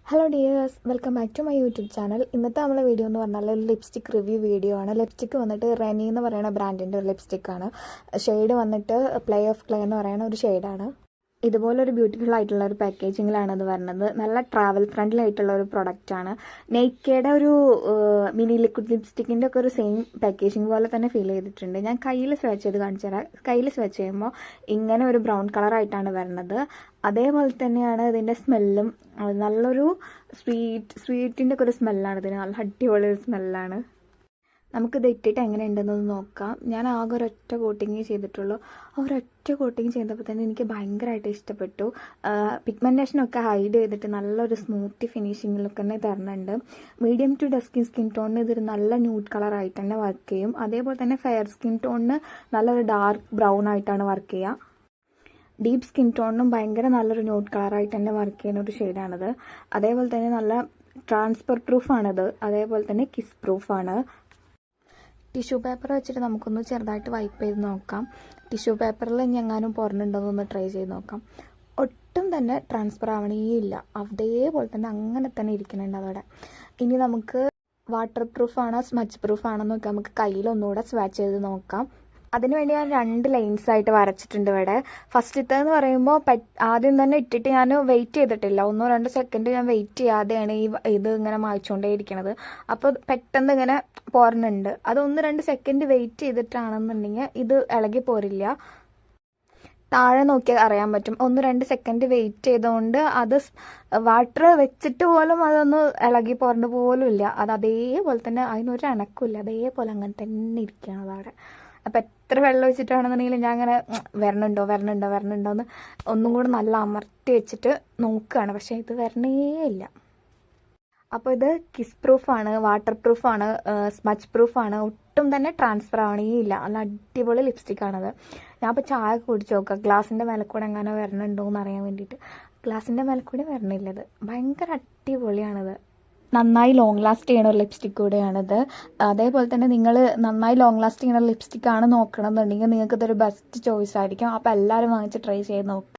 Hello dears, welcome back to my YouTube channel. ഇന്നത്തെ നമ്മളെ video എന്ന് പറഞ്ഞാൽ ഒരു ലിപ്സ്റ്റിക് റിവ്യൂ വീഡിയോ ആണ്. ലിപ്സ്റ്റിക് വന്നിട്ട് റെനി എന്ന് പറയുന്ന ബ്രാൻഡിൻ്റെ ഒരു ലിപ്സ്റ്റിക്കാണ്. ഷെയ്ഡ് വന്നിട്ട് പ്ലേ ഓഫ് ക്ലേ എന്ന് പറയുന്ന ഒരു ഷെയ്ഡാണ്. ഇതുപോലൊരു ബ്യൂട്ടിഫുൾ ആയിട്ടുള്ള ഒരു പാക്കേജിങ്ങിലാണ് അത് വരുന്നത്. നല്ല ട്രാവൽ ഫ്രണ്ട്ലി ആയിട്ടുള്ള ഒരു പ്രൊഡക്റ്റാണ്. നെയ്ക്കയുടെ ഒരു മിനി ലിക്വിഡ് ലിപ്സ്റ്റിക്കിൻ്റെ ഒക്കെ ഒരു സെയിം പാക്കേജിങ് പോലെ തന്നെ ഫീൽ ചെയ്തിട്ടുണ്ട്. ഞാൻ കയ്യിൽ സ്വാച്ച് ചെയ്ത് കാണിച്ചു തരാം. കയ്യിൽ സ്വാച്ച് ചെയ്യുമ്പോൾ ഇങ്ങനെ ഒരു ബ്രൗൺ കളറായിട്ടാണ് വരുന്നത്. അതേപോലെ തന്നെയാണ് ഇതിൻ്റെ സ്മെല്ലും. നല്ലൊരു സ്വീറ്റിൻ്റെ ഒക്കെ ഒരു സ്മെല്ലാണ് ഇതിന്. നല്ല അടിപൊളി ഒരു സ്മെല്ലാണ്. നമുക്കിത് ഇട്ടിട്ട് എങ്ങനെ ഉണ്ടെന്നൊന്ന് നോക്കാം. ഞാൻ ആകെ ഒരൊറ്റ കോട്ടിങ് ചെയ്തിട്ടുള്ളൂ. ഒരൊറ്റ കോട്ടിങ് ചെയ്തപ്പോൾ തന്നെ എനിക്ക് ഭയങ്കരമായിട്ട് ഇഷ്ടപ്പെട്ടു. പിഗ്മെൻറ്റേഷനൊക്കെ ഹൈഡ് ചെയ്തിട്ട് നല്ലൊരു സ്മൂത്തി ഫിനിഷിങ്ങിലൊക്കെ തന്നെ തരുന്നുണ്ട്. മീഡിയം ടു ഡസ്കി സ്കിൻ ടോണിന് ഇതൊരു നല്ല ന്യൂഡ് കളറായിട്ട് തന്നെ വർക്ക് ചെയ്യും. അതേപോലെ തന്നെ ഫെയർ സ്കിൻ ടോണിന് നല്ലൊരു ഡാർക്ക് ബ്രൗൺ ആയിട്ടാണ് വർക്ക് ചെയ്യുക. ഡീപ്പ് സ്കിൻ ടോണിനും ഭയങ്കര നല്ലൊരു ന്യൂഡ് കളറായിട്ട് തന്നെ വർക്ക് ചെയ്യുന്ന ഒരു ഷെയ്ഡാണിത്. അതേപോലെ തന്നെ നല്ല ട്രാൻസ്ഫർ പ്രൂഫാണിത്. അതേപോലെ തന്നെ കിസ് പ്രൂഫാണ്. ടിഷ്യൂ പേപ്പർ വെച്ചിട്ട് നമുക്കൊന്ന് ചെറുതായിട്ട് വൈപ്പ് ചെയ്ത് നോക്കാം. ടിഷ്യൂ പേപ്പറിൽ എങ്ങാനും പുറന്നുണ്ടോയെന്നൊന്ന് ട്രൈ ചെയ്ത് നോക്കാം. ഒട്ടും തന്നെ ട്രാൻസ്ഫർ ആവണേയില്ല. അതേപോലെ തന്നെ അങ്ങനെ തന്നെ ഇരിക്കുന്നുണ്ട് അതോടെ. ഇനി നമുക്ക് വാട്ടർ പ്രൂഫാണോ സ്മച്ച് പ്രൂഫാണോ എന്നൊക്കെ നമുക്ക് കയ്യിലൊന്നുകൂടെ സ്വാച്ച് ചെയ്ത് നോക്കാം. അതിനുവേണ്ടി ഞാൻ 2 ലൈൻസ് ആയിട്ട് വരച്ചിട്ടുണ്ട് ഇവിടെ. ഫസ്റ്റത്തേന്ന് പറയുമ്പോൾ ആദ്യം തന്നെ ഇട്ടിട്ട് ഞാൻ വെയിറ്റ് ചെയ്തിട്ടില്ല. 1-2 സെക്കൻഡ് ഞാൻ വെയിറ്റ് ചെയ്യാതെയാണ് ഇത് ഇങ്ങനെ മായ്ച്ചുകൊണ്ടേ ഇരിക്കണത്. അപ്പോൾ പെട്ടെന്ന് ഇങ്ങനെ പോരുന്നുണ്ട്. അത് 1-2 സെക്കൻഡ് വെയിറ്റ് ചെയ്തിട്ടാണെന്നുണ്ടെങ്കിൽ ഇത് ഇളകി പോരില്ല. താഴെ നോക്കിയാൽ അറിയാൻ പറ്റും. 1-2 സെക്കൻഡ് വെയിറ്റ് ചെയ്തുകൊണ്ട് അത് വാട്ടർ വെച്ചിട്ട് പോലും അതൊന്ന് ഇളകി പോരേണ്ട പോലും ഇല്ല. അത് അതേപോലെ തന്നെ അതിനൊരു അനക്കില്ല. അതേപോലെ അങ്ങനെ തന്നെ ഇരിക്കുകയാണ് അവിടെ. അപ്പം എത്ര വെള്ളം ഒഴിച്ചിട്ടാണെന്നുണ്ടെങ്കിലും ഞാൻ അങ്ങനെ വരണുണ്ടോ എന്ന് ഒന്നും കൂടെ നല്ല അമർത്തി വെച്ചിട്ട് നോക്കുകയാണ്. പക്ഷേ ഇത് വരണേ ഇല്ല. അപ്പോൾ ഇത് കിസ് പ്രൂഫാണ്, വാട്ടർ പ്രൂഫാണ്, സ്മച്ച് പ്രൂഫാണ്. ഒട്ടും തന്നെ ട്രാൻസ്ഫർ ആവണേയില്ല. നല്ല അടിപൊളി ലിപ്സ്റ്റിക്കാണത്. ഞാൻ അപ്പോൾ ചായ കുടിച്ച് നോക്കാം ഗ്ലാസിൻ്റെ മേലെ കൂടെ എങ്ങനെ വരണുണ്ടോ എന്ന് അറിയാൻ വേണ്ടിയിട്ട്. ഗ്ലാസിൻ്റെ മേലെ കൂടെ വരണില്ലത്. ഭയങ്കര അടിപൊളിയാണിത്. നന്നായി ലോങ് ലാസ്റ്റ് ചെയ്യണ ഒരു ലിപ്സ്റ്റിക് കൂടെയാണിത്. അതേപോലെ തന്നെ നിങ്ങൾ നന്നായി ലോങ് ലാസ്റ്റ് ചെയ്യുന്ന ലിപ്സ്റ്റിക്കാണ് നോക്കണമെന്നുണ്ടെങ്കിൽ നിങ്ങൾക്ക് ഇതൊരു ബെസ്റ്റ് ചോയ്സ് ആയിരിക്കും. അപ്പോൾ എല്ലാവരും വാങ്ങിച്ച് ട്രൈ ചെയ്ത് നോക്കുക.